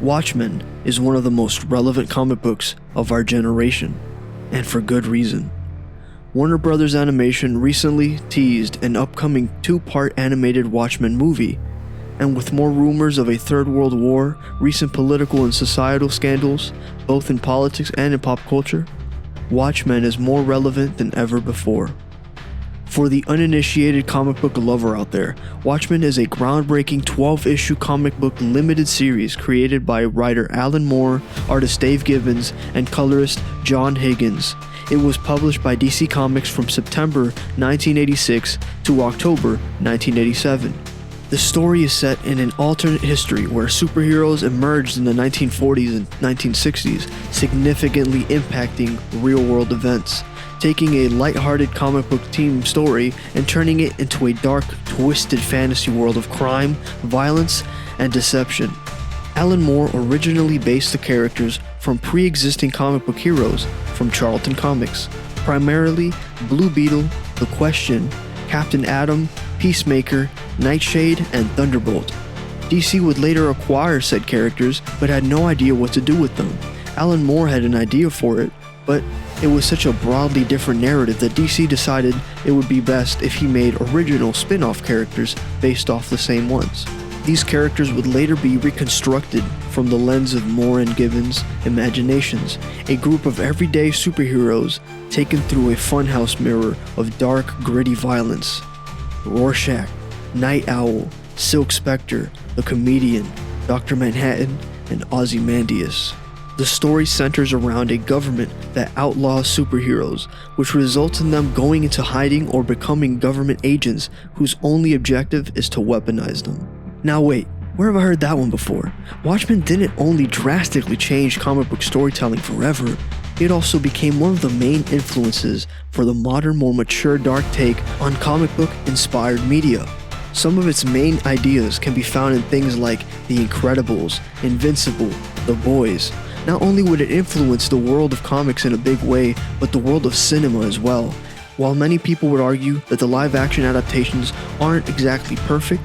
Watchmen is one of the most relevant comic books of our generation, and for good reason. Warner Bros. Animation recently teased an upcoming 2-part animated Watchmen movie, and with more rumors of a third world war, recent political and societal scandals, both in politics and in pop culture, Watchmen is more relevant than ever before. For the uninitiated comic book lover out there, Watchmen is a groundbreaking 12-issue comic book limited series created by writer Alan Moore, artist Dave Gibbons, and colorist John Higgins. It was published by DC Comics from September 1986 to October 1987. The story is set in an alternate history where superheroes emerged in the 1940s and 1960s, significantly impacting real-world events, taking a lighthearted comic book team story and turning it into a dark, twisted fantasy world of crime, violence, and deception. Alan Moore originally based the characters from pre-existing comic book heroes from Charlton Comics, primarily Blue Beetle, The Question, Captain Atom, Peacemaker, Nightshade, and Thunderbolt. DC would later acquire said characters but had no idea what to do with them. Alan Moore had an idea for it, but it was such a broadly different narrative that DC decided it would be best if he made original spin-off characters based off the same ones. These characters would later be reconstructed from the lens of Moore and Gibbons' imaginations, a group of everyday superheroes taken through a funhouse mirror of dark, gritty violence. Rorschach, Night Owl, Silk Spectre, the Comedian, Dr. Manhattan, and Ozymandias. The story centers around a government that outlaws superheroes, which results in them going into hiding or becoming government agents whose only objective is to weaponize them. Now wait, where have I heard that one before? Watchmen didn't only drastically change comic book storytelling forever, it also became one of the main influences for the modern, more mature dark take on comic book inspired media. Some of its main ideas can be found in things like The Incredibles, Invincible, The Boys. Not only would it influence the world of comics in a big way, but the world of cinema as well. While many people would argue that the live-action adaptations aren't exactly perfect,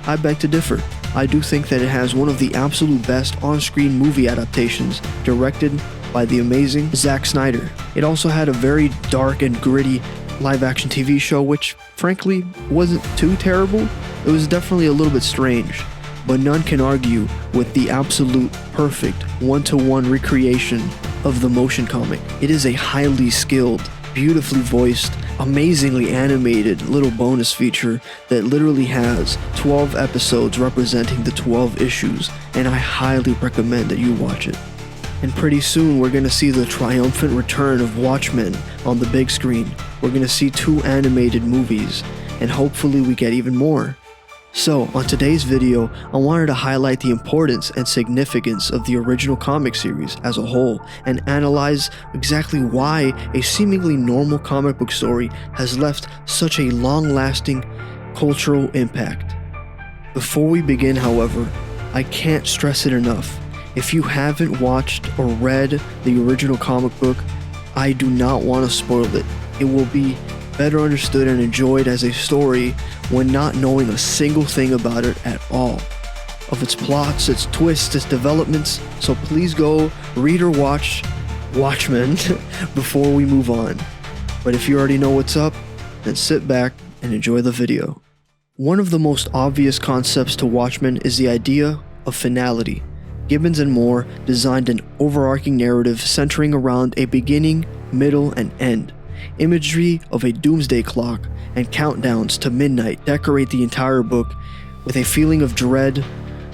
I beg to differ. I do think that it has one of the absolute best on-screen movie adaptations directed by the amazing Zack Snyder. It also had a very dark and gritty live-action TV show, which frankly wasn't too terrible. It was definitely a little bit strange, but none can argue with the absolute perfect one-to-one recreation of the motion comic. It is a highly skilled, beautifully voiced, amazingly animated little bonus feature that literally has 12 episodes representing the 12 issues, and I highly recommend that you watch it. And pretty soon we're gonna see the triumphant return of Watchmen on the big screen. We're gonna see 2 animated movies, and hopefully we get even more. So, on today's video, I wanted to highlight the importance and significance of the original comic series as a whole, and analyze exactly why a seemingly normal comic book story has left such a long-lasting cultural impact. Before we begin, however, I can't stress it enough. If you haven't watched or read the original comic book, I do not want to spoil it. It will be better understood and enjoyed as a story when not knowing a single thing about it at all. Of its plots, its twists, its developments, so please go read or watch Watchmen before we move on. But if you already know what's up, then sit back and enjoy the video. One of the most obvious concepts to Watchmen is the idea of finality. Gibbons and Moore designed an overarching narrative centering around a beginning, middle, and end. Imagery of a doomsday clock and countdowns to midnight decorate the entire book with a feeling of dread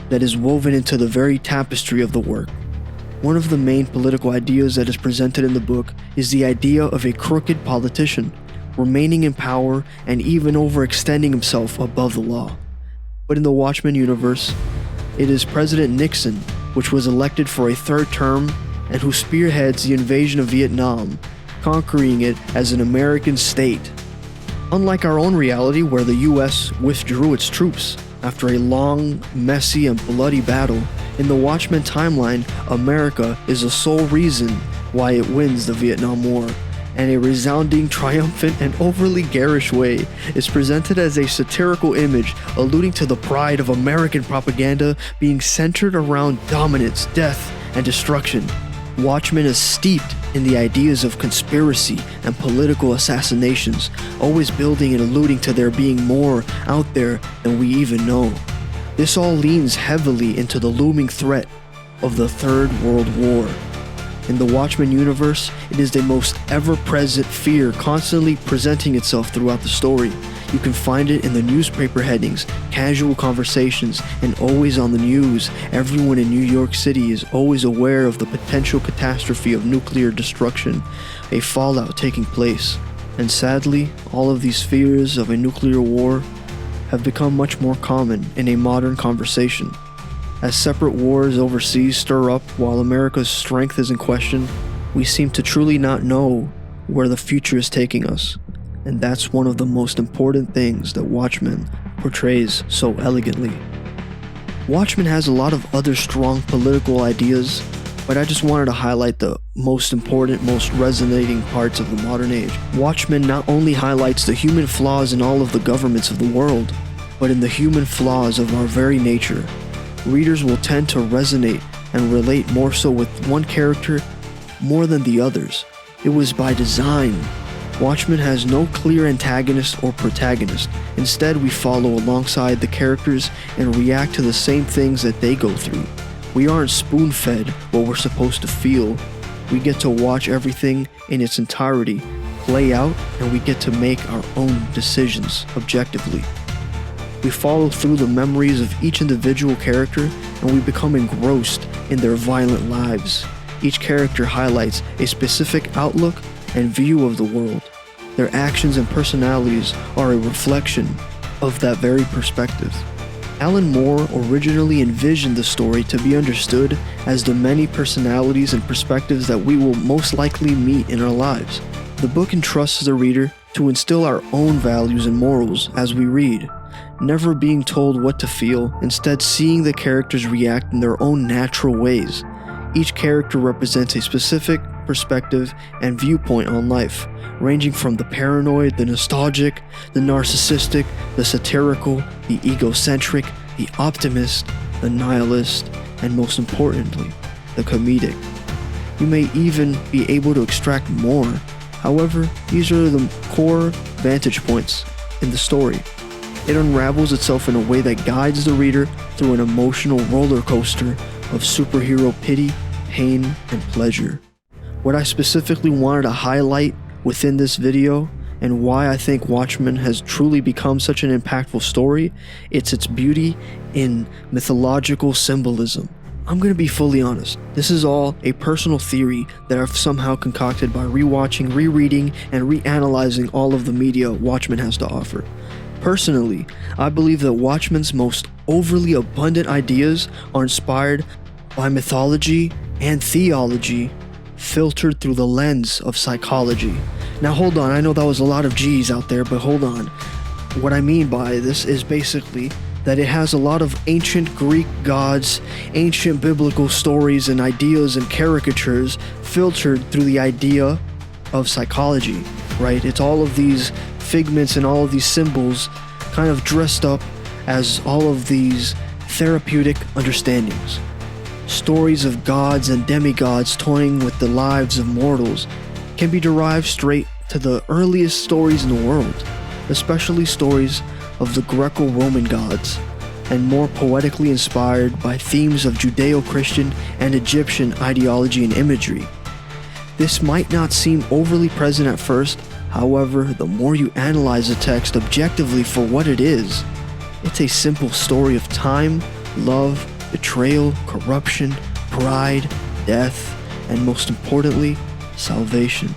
that is woven into the very tapestry of the work. One of the main political ideas that is presented in the book is the idea of a crooked politician remaining in power and even overextending himself above the law. But in the Watchmen universe, it is President Nixon, which was elected for a 3rd term and who spearheads the invasion of Vietnam, conquering it as an American state. Unlike our own reality where the US withdrew its troops after a long, messy, and bloody battle, in the Watchmen timeline, America is the sole reason why it wins the Vietnam War. and a resounding, triumphant, and overly garish way, is presented as a satirical image alluding to the pride of American propaganda being centered around dominance, death, and destruction. Watchmen is steeped in the ideas of conspiracy and political assassinations, always building and alluding to there being more out there than we even know. This all leans heavily into the looming threat of the Third World War. In the Watchmen universe, it is the most ever-present fear constantly presenting itself throughout the story. You can find it in the newspaper headings, casual conversations, and always on the news. Everyone in New York City is always aware of the potential catastrophe of nuclear destruction, a fallout taking place. And sadly, all of these fears of a nuclear war have become much more common in a modern conversation. As separate wars overseas stir up while America's strength is in question, we seem to truly not know where the future is taking us. And that's one of the most important things that Watchmen portrays so elegantly. Watchmen has a lot of other strong political ideas, but I just wanted to highlight the most important, most resonating parts of the modern age. Watchmen not only highlights the human flaws in all of the governments of the world, but in the human flaws of our very nature. Readers will tend to resonate and relate more so with one character more than the others. It was by design. Watchmen has no clear antagonist or protagonist. Instead, we follow alongside the characters and react to the same things that they go through. We aren't spoon-fed what we're supposed to feel. We get to watch everything in its entirety play out, and we get to make our own decisions objectively. We follow through the memories of each individual character, and we become engrossed in their violent lives. Each character highlights a specific outlook and view of the world. Their actions and personalities are a reflection of that very perspective. Alan Moore originally envisioned the story to be understood as the many personalities and perspectives that we will most likely meet in our lives. The book entrusts the reader to instill our own values and morals as we read, never being told what to feel, instead seeing the characters react in their own natural ways. Each character represents a specific perspective and viewpoint on life, ranging from the paranoid, the nostalgic, the narcissistic, the satirical, the egocentric, the optimist, the nihilist, and most importantly, the comedic. You may even be able to extract more. However, these are the core vantage points in the story. It unravels itself in a way that guides the reader through an emotional roller coaster of superhero pity, pain, and pleasure. What I specifically wanted to highlight within this video, and why I think Watchmen has truly become such an impactful story, it's its beauty in mythological symbolism. I'm gonna be fully honest, this is all a personal theory that I've somehow concocted by rewatching, rereading, and reanalyzing all of the media Watchmen has to offer. Personally, I believe that Watchmen's most overly abundant ideas are inspired by mythology and theology filtered through the lens of psychology. Now hold on, I know that was a lot of G's out there, but hold on. What I mean by this is basically that it has a lot of ancient Greek gods, ancient biblical stories and ideas and caricatures filtered through the idea of psychology, right? It's all of these figments and all of these symbols kind of dressed up as all of these therapeutic understandings. Stories of gods and demigods toying with the lives of mortals can be derived straight to the earliest stories in the world, especially stories of the Greco-Roman gods, and more poetically inspired by themes of Judeo-Christian and Egyptian ideology and imagery. This might not seem overly present at first, however, the more you analyze the text objectively for what it is, it's a simple story of time, love, betrayal, corruption, pride, death, and most importantly, salvation.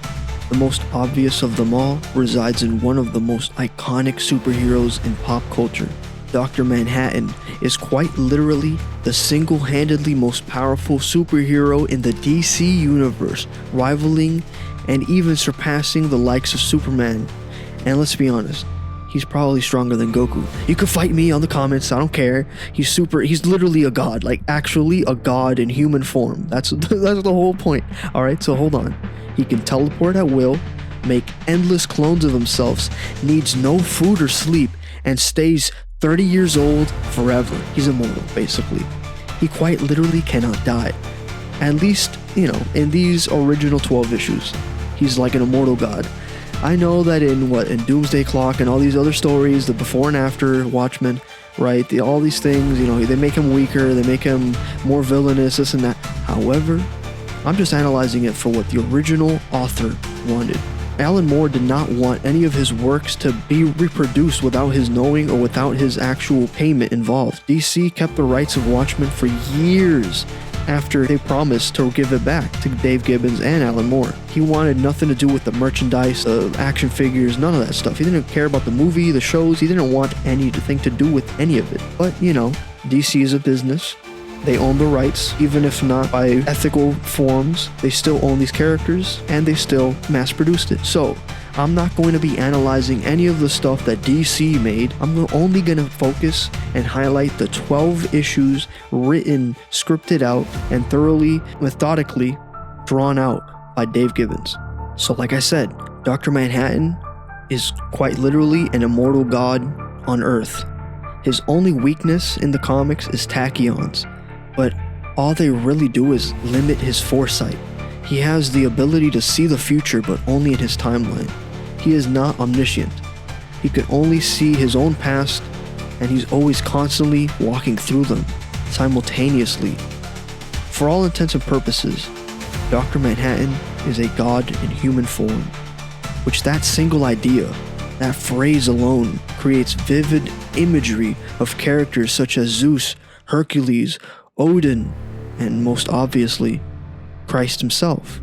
The most obvious of them all resides in one of the most iconic superheroes in pop culture. Dr. Manhattan is quite literally the single-handedly most powerful superhero in the DC universe, rivaling and even surpassing the likes of Superman. And let's be honest, he's probably stronger than Goku. You can fight me on the comments, I don't care. He's literally a god, like actually a god in human form. That's the whole point. Alright, so hold on. He can teleport at will, make endless clones of themselves, needs no food or sleep, and stays 30 years old forever. He's immortal, basically. He quite literally cannot die. At least, in these original 12 issues, he's like an immortal god. I know that in Doomsday Clock and all these other stories, the before and after Watchmen, right, all these things, they make him weaker, they make him more villainous, this and that. However, I'm just analyzing it for what the original author wanted. Alan Moore did not want any of his works to be reproduced without his knowing or without his actual payment involved. DC kept the rights of Watchmen for years after they promised to give it back to Dave Gibbons and Alan Moore. He wanted nothing to do with the merchandise, the action figures, none of that stuff. He didn't care about the movie, the shows, he didn't want anything to do with any of it. But, DC is a business. They own the rights, even if not by ethical forms. They still own these characters, and they still mass-produced it. So, I'm not going to be analyzing any of the stuff that DC made. I'm only going to focus and highlight the 12 issues written, scripted out, and thoroughly, methodically drawn out by Dave Gibbons. So like I said, Dr. Manhattan is quite literally an immortal god on Earth. His only weakness in the comics is tachyons, but all they really do is limit his foresight. He has the ability to see the future, but only in his timeline. He is not omniscient. He could only see his own past, and he's always constantly walking through them, simultaneously. For all intents and purposes, Dr. Manhattan is a god in human form, which that single idea, that phrase alone, creates vivid imagery of characters such as Zeus, Hercules, Odin, and most obviously, Christ himself.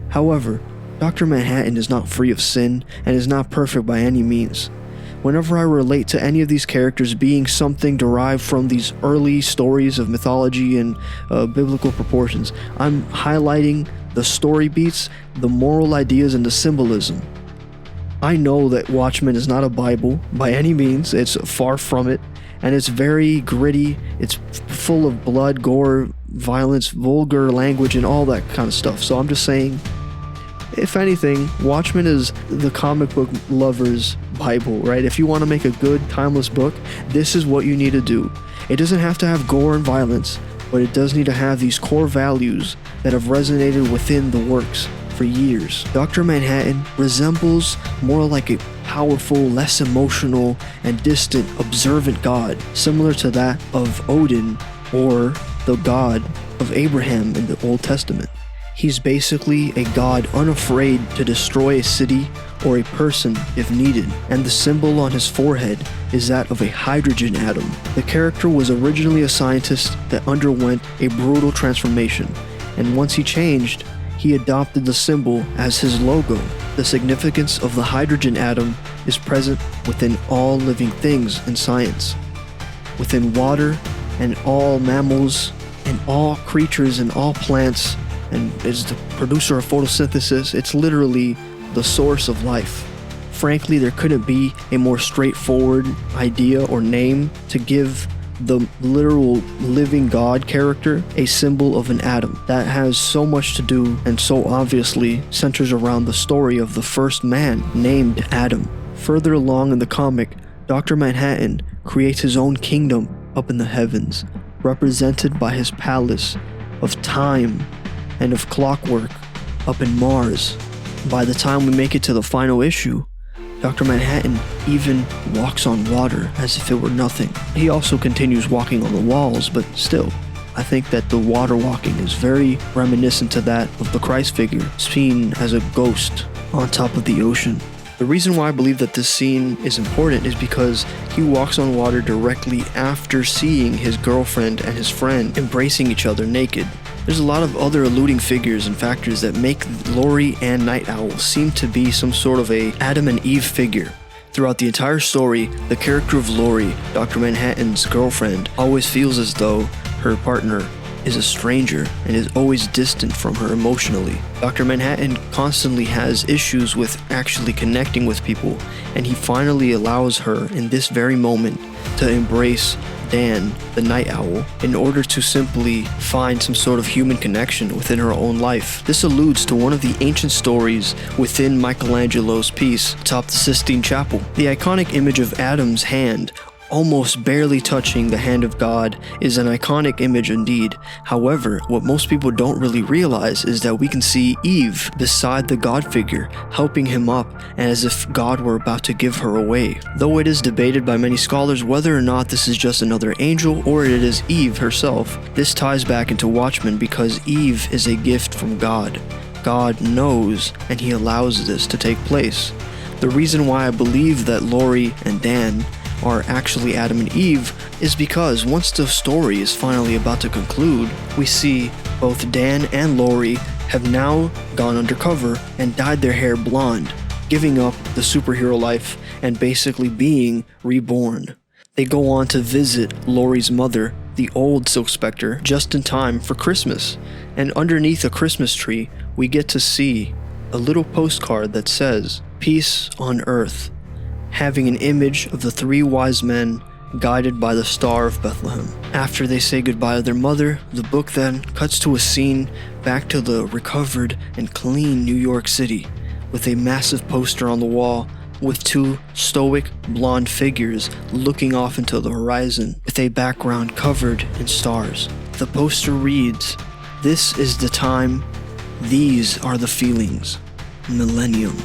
However, Dr. Manhattan is not free of sin and is not perfect by any means. Whenever I relate to any of these characters being something derived from these early stories of mythology and biblical proportions, I'm highlighting the story beats, the moral ideas, and the symbolism. I know that Watchmen is not a Bible by any means, it's far from it, and it's very gritty, it's full of blood, gore, violence, vulgar language, and all that kind of stuff. So I'm just saying, if anything, Watchmen is the comic book lover's Bible, right? If you want to make a good, timeless book, this is what you need to do. It doesn't have to have gore and violence, but it does need to have these core values that have resonated within the works for years. Dr. Manhattan resembles more like a powerful, less emotional, and distant, observant god, similar to that of Odin or the god of Abraham in the Old Testament. He's basically a god unafraid to destroy a city or a person if needed, and the symbol on his forehead is that of a hydrogen atom. The character was originally a scientist that underwent a brutal transformation, and once he changed, he adopted the symbol as his logo. The significance of the hydrogen atom is present within all living things in science, within water and all mammals and all creatures and all plants, and is the producer of photosynthesis. It's literally the source of life. Frankly, there couldn't be a more straightforward idea or name to give the literal living God character a symbol of an atom. That has so much to do and so obviously centers around the story of the first man named Adam. Further along in the comic, Dr. Manhattan creates his own kingdom up in the heavens, represented by his palace of time and of clockwork up in Mars. By the time we make it to the final issue, Dr. Manhattan even walks on water as if it were nothing. He also continues walking on the walls, but still, I think that the water walking is very reminiscent to that of the Christ figure, seen as a ghost on top of the ocean. The reason why I believe that this scene is important is because he walks on water directly after seeing his girlfriend and his friend embracing each other naked. There's a lot of other eluding figures and factors that make Laurie and Night Owl seem to be some sort of a Adam and Eve figure. Throughout the entire story, the character of Laurie, Dr. Manhattan's girlfriend, always feels as though her partner is a stranger and is always distant from her emotionally. Dr. Manhattan constantly has issues with actually connecting with people, and he finally allows her in this very moment to embrace Dan, the night owl, in order to simply find some sort of human connection within her own life. This alludes to one of the ancient stories within Michelangelo's piece atop the Sistine Chapel. The iconic image of Adam's hand almost barely touching the hand of God is an iconic image indeed. However, what most people don't really realize is that we can see Eve beside the God figure, helping him up as if God were about to give her away. Though it is debated by many scholars whether or not this is just another angel or it is Eve herself, this ties back into Watchmen because Eve is a gift from God. God knows and he allows this to take place. The reason why I believe that Lori and Dan are actually Adam and Eve is because once the story is finally about to conclude, we see both Dan and Lori have now gone undercover and dyed their hair blonde, giving up the superhero life and basically being reborn. They go on to visit Lori's mother, the old Silk Spectre, just in time for Christmas, and underneath a Christmas tree we get to see a little postcard that says, "Peace on Earth," having an image of the three wise men guided by the Star of Bethlehem. After they say goodbye to their mother, the book then cuts to a scene back to the recovered and clean New York City, with a massive poster on the wall with two stoic blonde figures looking off into the horizon with a background covered in stars. The poster reads, "This is the time, these are the feelings, Millennium."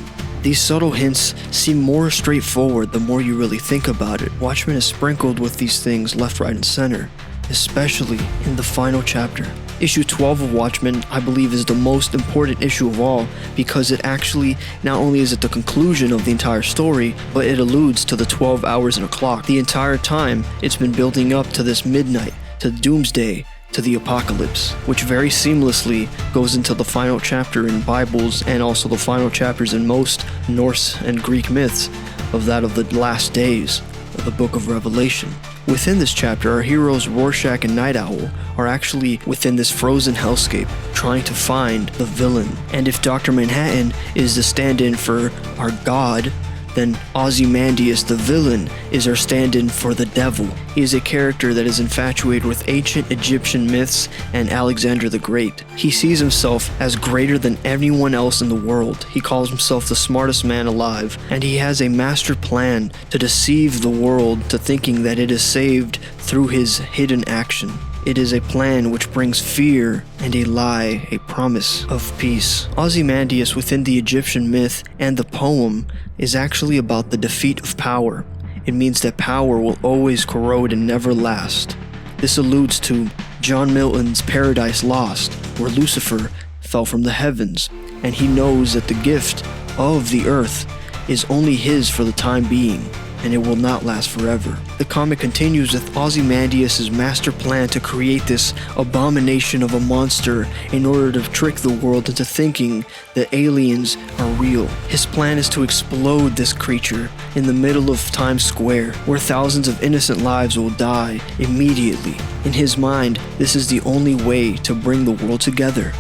These subtle hints seem more straightforward the more you really think about it. Watchmen is sprinkled with these things left, right, and center, especially in the final chapter. Issue 12 of Watchmen, I believe, is the most important issue of all because it actually, not only is it the conclusion of the entire story, but it alludes to the 12 hours and a clock. The entire time, it's been building up to this midnight, to doomsday, to the apocalypse, which very seamlessly goes into the final chapter in Bibles and also the final chapters in most Norse and Greek myths of that of the last days of the book of Revelation. Within this chapter, our heroes Rorschach and Night Owl are actually within this frozen hellscape trying to find the villain. And if Dr. Manhattan is the stand-in for our god, then Ozymandias, the villain, is our stand-in for the devil. He is a character that is infatuated with ancient Egyptian myths and Alexander the Great. He sees himself as greater than anyone else in the world. He calls himself the smartest man alive, and he has a master plan to deceive the world to thinking that it is saved through his hidden action. It is a plan which brings fear and a lie, a promise of peace. Ozymandias within the Egyptian myth and the poem is actually about the defeat of power. It means that power will always corrode and never last. This alludes to John Milton's Paradise Lost, where Lucifer fell from the heavens, and he knows that the gift of the earth is only his for the time being, and it will not last forever. The comic continues with Ozymandias' master plan to create this abomination of a monster in order to trick the world into thinking that aliens are real. His plan is to explode this creature in the middle of Times Square, where thousands of innocent lives will die immediately. In his mind, this is the only way to bring the world together.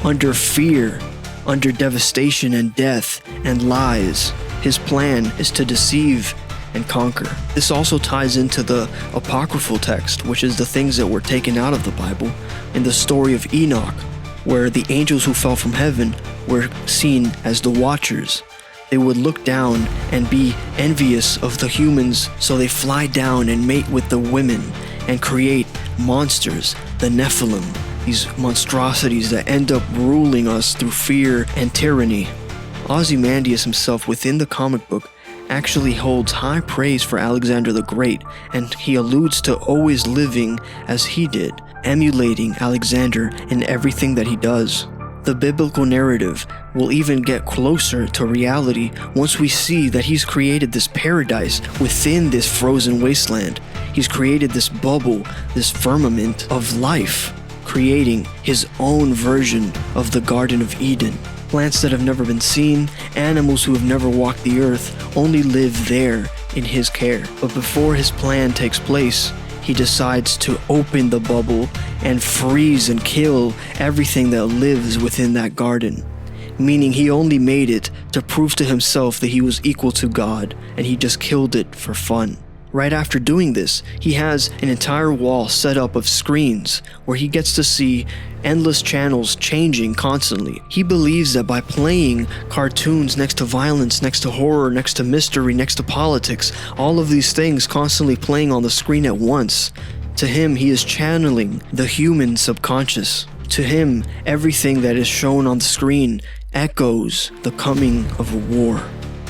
Under fear, under devastation and death and lies, his plan is to deceive and conquer. This also ties into the apocryphal text, which is the things that were taken out of the Bible, in the story of Enoch, where the angels who fell from heaven were seen as the Watchers. They would look down and be envious of the humans, so they fly down and mate with the women and create monsters, the Nephilim, these monstrosities that end up ruling us through fear and tyranny. Ozymandias himself within the comic book actually holds high praise for Alexander the Great, and he alludes to always living as he did, emulating Alexander in everything that he does. The biblical narrative will even get closer to reality once we see that he's created this paradise within this frozen wasteland. He's created this bubble, this firmament of life, creating his own version of the Garden of Eden. Plants that have never been seen, animals who have never walked the earth, only live there in his care. But before his plan takes place, he decides to open the bubble and freeze and kill everything that lives within that garden. Meaning he only made it to prove to himself that he was equal to God, and he just killed it for fun. Right after doing this, he has an entire wall set up of screens where he gets to see endless channels changing constantly. He believes that by playing cartoons next to violence, next to horror, next to mystery, next to politics, all of these things constantly playing on the screen at once, to him, he is channeling the human subconscious. To him, everything that is shown on the screen echoes the coming of a war.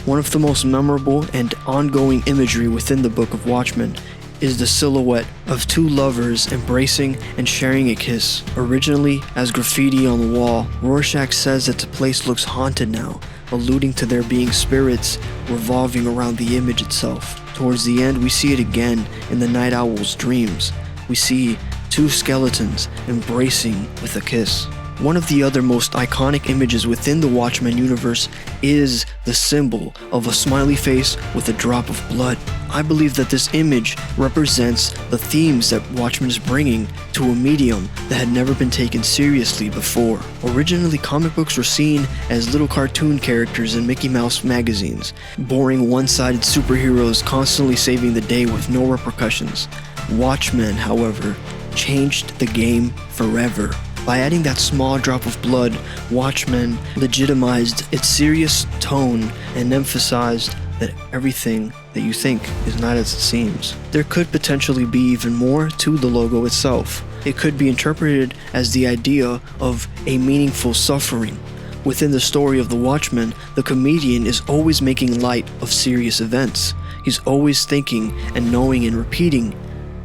One of the most memorable and ongoing imagery within the Book of Watchmen is the silhouette of two lovers embracing and sharing a kiss. Originally as graffiti on the wall, Rorschach says that the place looks haunted now, alluding to there being spirits revolving around the image itself. Towards the end, we see it again in the Night Owl's dreams. We see two skeletons embracing with a kiss. One of the other most iconic images within the Watchmen universe is the symbol of a smiley face with a drop of blood. I believe that this image represents the themes that Watchmen is bringing to a medium that had never been taken seriously before. Originally, comic books were seen as little cartoon characters in Mickey Mouse magazines, boring one-sided superheroes constantly saving the day with no repercussions. Watchmen, however, changed the game forever. By adding that small drop of blood, Watchmen legitimized its serious tone and emphasized that everything that you think is not as it seems. There could potentially be even more to the logo itself. It could be interpreted as the idea of a meaningful suffering. Within the story of the Watchmen, the comedian is always making light of serious events. He's always thinking and knowing and repeating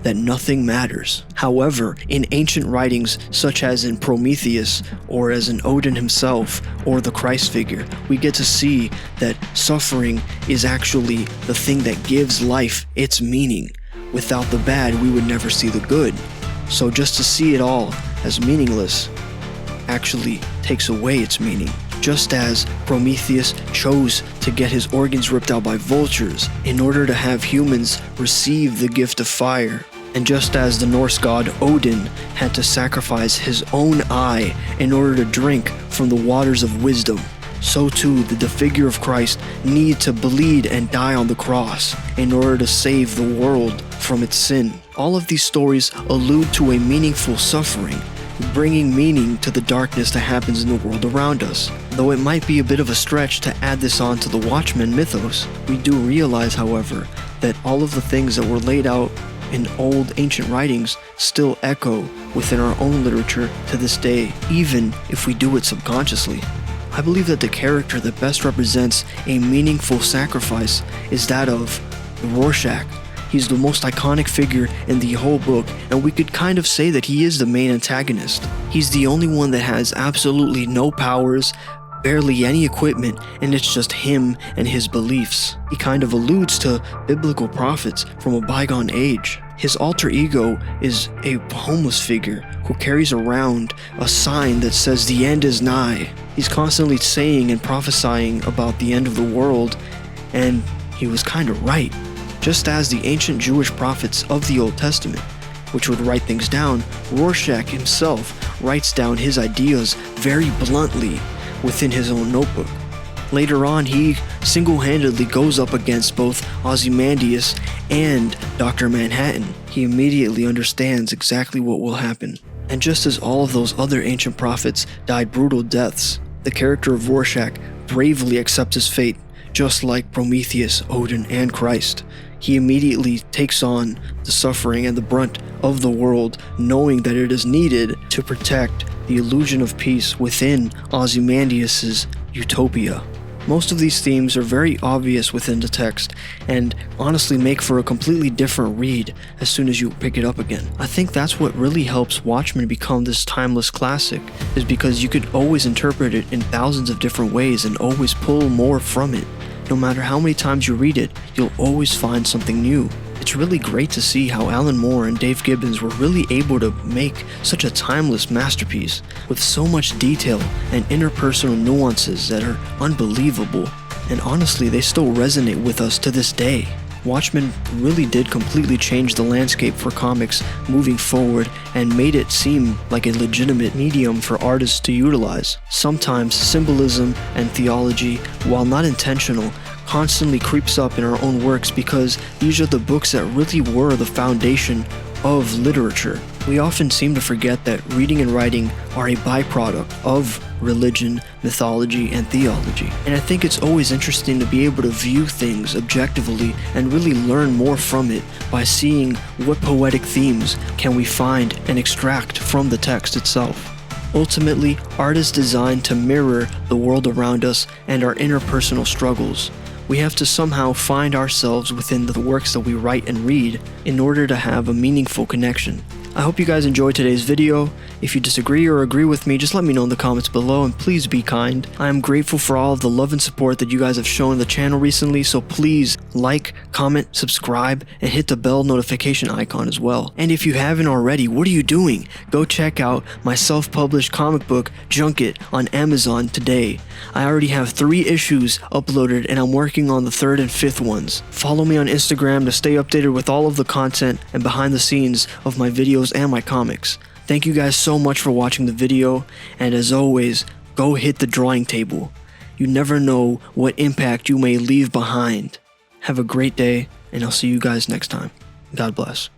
that nothing matters. However, in ancient writings such as in Prometheus, or as in Odin himself, or the Christ figure, we get to see that suffering is actually the thing that gives life its meaning. Without the bad, we would never see the good. So just to see it all as meaningless actually takes away its meaning. Just as Prometheus chose to get his organs ripped out by vultures in order to have humans receive the gift of fire, and just as the Norse god Odin had to sacrifice his own eye in order to drink from the waters of wisdom, so too did the figure of Christ need to bleed and die on the cross in order to save the world from its sin. All of these stories allude to a meaningful suffering, bringing meaning to the darkness that happens in the world around us. Though it might be a bit of a stretch to add this on to the Watchmen mythos, we do realize, however, that all of the things that were laid out in old ancient writings still echo within our own literature to this day, even if we do it subconsciously. I believe that the character that best represents a meaningful sacrifice is that of Rorschach. He's the most iconic figure in the whole book, and we could kind of say that he is the main antagonist. He's the only one that has absolutely no powers, barely any equipment, and it's just him and his beliefs. He kind of alludes to biblical prophets from a bygone age. His alter ego is a homeless figure who carries around a sign that says the end is nigh. He's constantly saying and prophesying about the end of the world, and he was kind of right. Just as the ancient Jewish prophets of the Old Testament, which would write things down, Rorschach himself writes down his ideas very bluntly within his own notebook. Later on, he single-handedly goes up against both Ozymandias and Dr. Manhattan. He immediately understands exactly what will happen. And just as all of those other ancient prophets died brutal deaths, the character of Rorschach bravely accepts his fate, just like Prometheus, Odin, and Christ. He immediately takes on the suffering and the brunt of the world, knowing that it is needed to protect the illusion of peace within Ozymandias' utopia. Most of these themes are very obvious within the text, and honestly make for a completely different read as soon as you pick it up again. I think that's what really helps Watchmen become this timeless classic, is because you could always interpret it in thousands of different ways and always pull more from it. No matter how many times you read it, you'll always find something new. It's really great to see how Alan Moore and Dave Gibbons were really able to make such a timeless masterpiece with so much detail and interpersonal nuances that are unbelievable, and honestly they still resonate with us to this day. Watchmen really did completely change the landscape for comics moving forward and made it seem like a legitimate medium for artists to utilize. Sometimes symbolism and theology, while not intentional, constantly creeps up in our own works because these are the books that really were the foundation of literature. We often seem to forget that reading and writing are a byproduct of religion, mythology, and theology. And I think it's always interesting to be able to view things objectively and really learn more from it by seeing what poetic themes can we find and extract from the text itself. Ultimately, art is designed to mirror the world around us and our interpersonal struggles. We have to somehow find ourselves within the works that we write and read in order to have a meaningful connection. I hope you guys enjoyed today's video. If you disagree or agree with me, just let me know in the comments below, and please be kind. I am grateful for all of the love and support that you guys have shown the channel recently, so please like, comment, subscribe, and hit the bell notification icon as well. And if you haven't already, what are you doing? Go check out my self-published comic book, Junket, on Amazon today. I already have 3 issues uploaded, and I'm working on the 3rd and 5th ones. Follow me on Instagram to stay updated with all of the content and behind the scenes of my videos and my comics. Thank you guys so much for watching the video, and as always, go hit the drawing table. You never know what impact you may leave behind. Have a great day, and I'll see you guys next time. God bless.